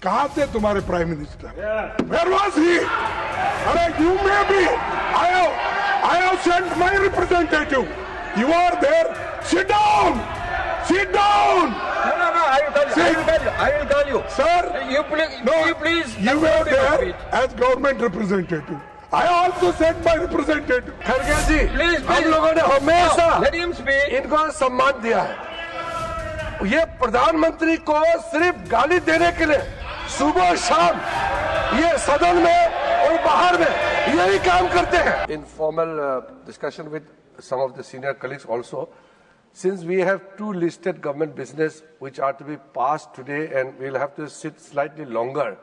कहां थे तुम्हारे prime minister? Where was he? अरे you may be. I have sent my representative. You are there. Sit down. Sit down. No, I will tell you. I will tell you. Sir. You please. You were there as government representative. I also sent my representative. Kharge ji, Please. हम लोगों ने हमेशा Let him speak. इनको सम्मान दिया है। ये प्रधानमंत्री को सिर्फ गाली देने के लिए सुबह शाम ये सदन में और बाहर में यही काम करते हैं। Informal discussion with some of the senior colleagues also. Since we have two listed government business which are to be passed today and we'll have to sit slightly longer.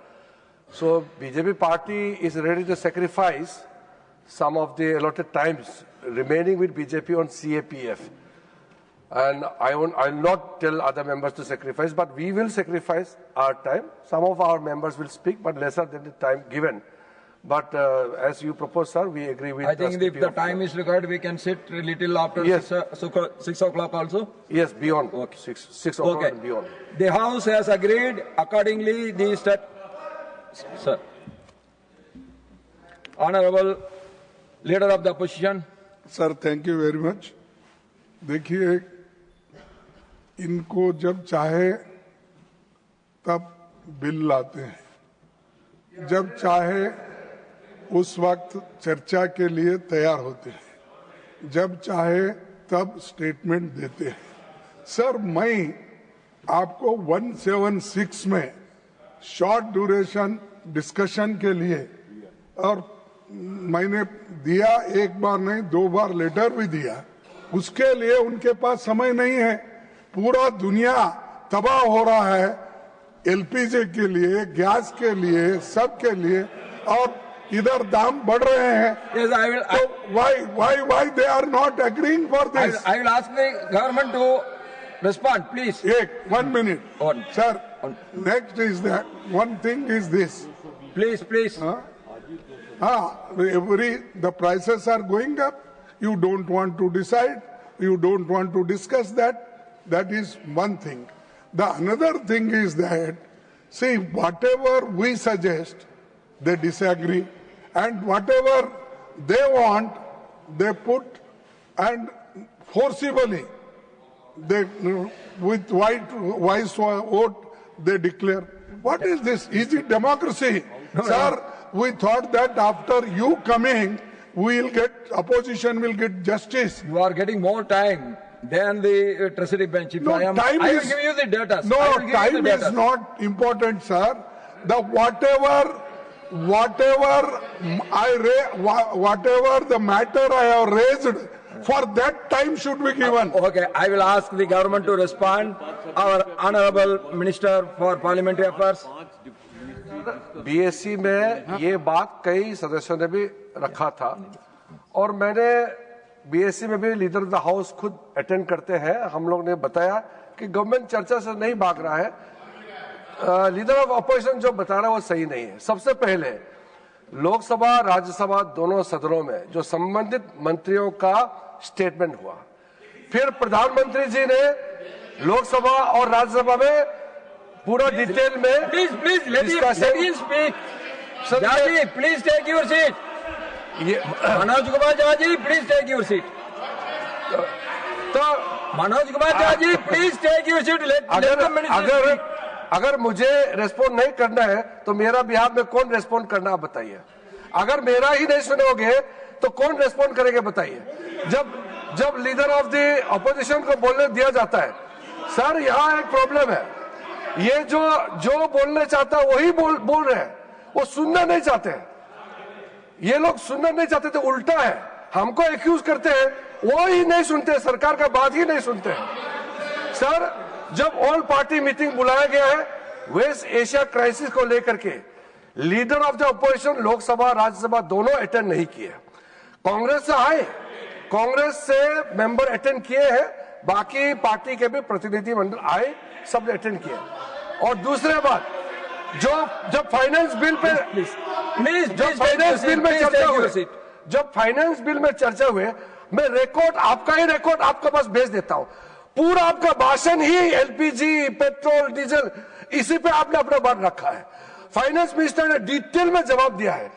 So BJP party is ready to sacrifice some of the allotted times remaining with BJP on CAPF. And I'll not tell other members to sacrifice, but we will sacrifice our time. Some of our members will speak, but lesser than the time given. But as you propose, sir, we agree with. I think if the time is required, we can sit a little after Yes. 6 o'clock also. Yes, beyond. Okay. 6 o'clock Okay. and beyond. The House has agreed accordingly. The Sir, Honorable Leader of the Opposition. Sir thank you very much. देखिए, इनको जब चाहे तब bill लाते हैं, जब चाहे उस वक्त चर्चा के लिए तैयार होते हैं, जब चाहे तब स्टेटमेंट देते हैं। सर मैं आपको 176 में शॉर्ट ड्यूरेशन डिस्कशन के लिए और मैंने दिया, एक बार नहीं 2 बार लेटर भी दिया, उसके लिए उनके पास समय नहीं है। पूरा दुनिया तबाह हो रहा है एलपीजी के लिए, गैस के लिए, सब के लिए, और इधर दाम बढ़ रहे हैं। Yes, I will. So why they are not agreeing for this? I will ask the government to respond, please. 1 minute, On. sir. Next is that one thing is this. Please. The prices are going up. You don't want to decide. You don't want to discuss that. That is one thing. The another thing is that, see, whatever we suggest, they disagree, and whatever they want, they put, and forcibly, they with wise vote they declare. What is this? Is it democracy? Sir, we thought that after you coming, opposition will get justice. You are getting more time than the Treasury bench. If No, I will give you the data. No, time is not important, sir. The whatever the matter I have raised, for that time should be given. Okay, I will ask the government to respond. Our Honorable Minister for Parliamentary Affairs. BSc में ये बात कई सदस्यों ने भी रखा था और मैंने बीएससी में भी लीडर ऑफ द हाउस खुद अटेंड करते हैं। हम लोग ने बताया कि गवर्नमेंट चर्चा से नहीं भाग रहा है, लीडर ऑफ अपोजिशन जो बता रहा है वो सही नहीं है। सबसे पहले लोकसभा राज्यसभा दोनों सदनों में जो संबंधित मंत्रियों का स्टेटमेंट हुआ, फिर प्रधानमंत्री जी ने लोकसभा और राज्यसभा में पूरा डिटेल में Please, let him speak. Jaji, please take your seat. Manoj Kumar Jaji, please take your seat. तो Manoj Kumar Jaji, please take your seat. Let the minister speak. अगर मुझे रेस्पॉन्ड नहीं करना है तो मेरा बिहार में कौन रेस्पॉन्ड करना, आप बताइए। अगर मेरा ही नहीं सुनोगे तो कौन रेस्पॉन्ड करेंगे, बताइए। जब लीडर ऑफ द अपोजिशन को बोलने दिया जाता है, सर यहाँ एक प्रॉब्लम है, ये जो बोलना चाहता है वही बोल रहे हैं, वो सुनना नहीं चाहते हैं। ये लोग सुनना नहीं चाहते तो उल्टा है, हमको एक्यूज करते हैं, वो ही नहीं सुनते, सरकार का बात ही नहीं सुनते हैं। सर जब ऑल पार्टी मीटिंग बुलाया गया है वेस्ट एशिया क्राइसिस को लेकर के, leader of the opposition Lok Sabha Rajya Sabha दोनों अटेंड नहीं किए। कांग्रेस से आए, कांग्रेस से मेंबर अटेंड किए हैं, बाकी पार्टी के भी प्रतिनिधि मंडल आए, सब ने अटेंड किया। और दूसरे बात, जब फाइनेंस बिल पे जब फाइनेंस बिल में चर्चा हुए, मैं रिकॉर्ड, आपका ही रिकॉर्ड आपके पास भेज देता हूं। पूरा आपका भाषण ही एलपीजी, पेट्रोल, डीजल इसी पे आपने अपना बात रखा है। फाइनेंस मिनिस्टर ने डिटेल में जवाब दिया है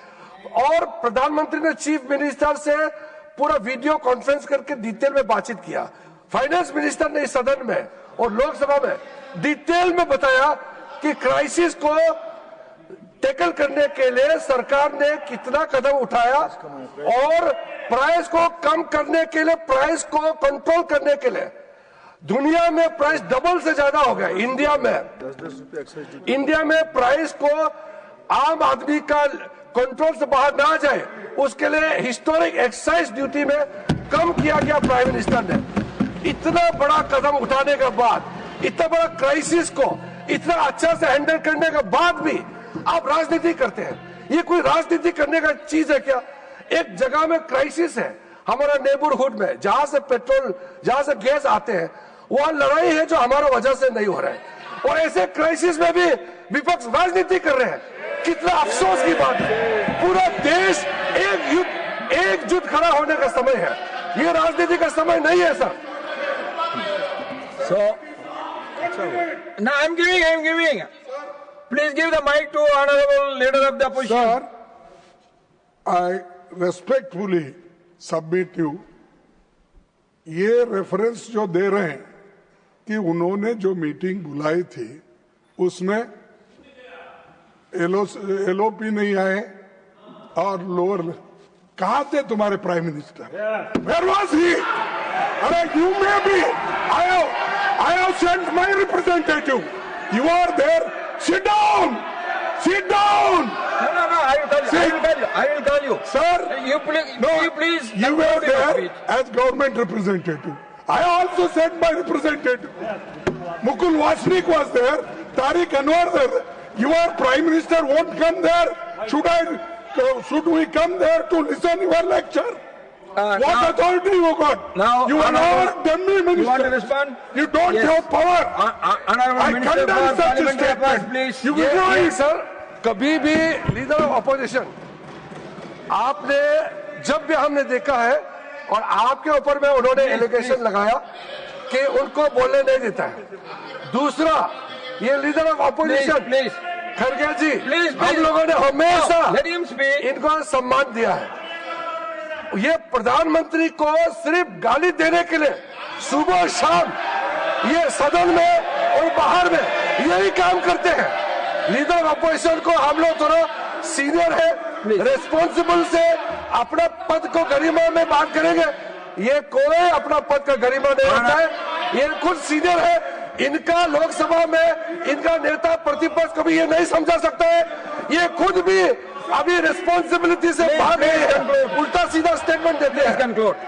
और प्रधानमंत्री ने चीफ मिनिस्टर से पूरा वीडियो कॉन्फ्रेंस करके डिटेल में बातचीत किया। फाइनेंस मिनिस्टर ने इस सदन में और लोकसभा में डिटेल में बताया कि क्राइसिस को टैकल करने के लिए सरकार ने कितना कदम उठाया और प्राइस को कम करने के लिए, प्राइस को कंट्रोल करने के लिए दुनिया में प्राइस डबल से ज्यादा हो गया। इंडिया में प्राइस को आम आदमी का कंट्रोल से बाहर ना जाए उसके लिए हिस्टोरिक एक्साइज ड्यूटी में कम किया गया। प्राइम मिनिस्टर ने इतना बड़ा कदम उठाने के बाद, इतना बड़ा क्राइसिस को इतना अच्छा से हैंडल करने के बाद भी आप राजनीति करते हैं। ये कोई राजनीति करने का चीज है क्या? एक जगह में क्राइसिस है हमारा नेबरहुड में, जहां से पेट्रोल, जहां से गैस आते हैं, वहां लड़ाई है जो हमारा वजह से नहीं हो रहा है और ऐसे क्राइसिस में भी विपक्ष राजनीति कर रहे हैं। कितना अफसोस की बात है। पूरा देश एकजुट खड़ा होने का समय है, ये राजनीति का समय नहीं है sir. So now I'm giving. Please give the mic to honorable leader of the opposition. Sir, I respectfully submit you, ये रेफरेंस जो दे रहे हैं कि उन्होंने जो मीटिंग बुलाई थी उसमें एलओपी नहीं आए और लोअर, कहाँ थे तुम्हारे prime minister? Where was he? अरे you may be. I have sent my representative. You are there. Sit down. Sit down. No. I will tell you. Sir, you please. You were there as government representative. I also sent my representative. Mukul Wasnik was there. Tariq Anwar there. Your prime minister won't come there. Should we come there to listen your lecture? What authority you got? Now, you are not dummy minister. You want to respond? You don't have power. Honorable Minister condemn for such a Parliamentary Affairs, statement. please. You will not. ये sir, कभी भी leader of opposition आपने, जब भी हमने देखा है और आपके ऊपर में उन्होंने एलिगेशन लगाया कि उनको बोलने नहीं देता है। दूसरा, ये लीडर ऑफ अपोजिशन खरगे जी, हम लोगों ने हमेशा इनको सम्मान दिया है। ये प्रधानमंत्री को सिर्फ गाली देने के लिए सुबह शाम ये सदन में और बाहर में यही काम करते हैं। लीडर ऑफ अपोजिशन को हम लोग थोड़ा सीनियर है, रेस्पॉन्सिबल से अपना पद को गरिमा में बात करेंगे। ये कोई अपना पद का गरिमा नहीं होता है, ये खुद सीनियर है। इनका लोकसभा में इनका नेता प्रतिपक्ष कभी ये नहीं समझा सकता है। ये खुद भी अभी रिस्पॉन्सिबिलिटी से भाग रहे हैं, उल्टा सीधा स्टेटमेंट देते हैं।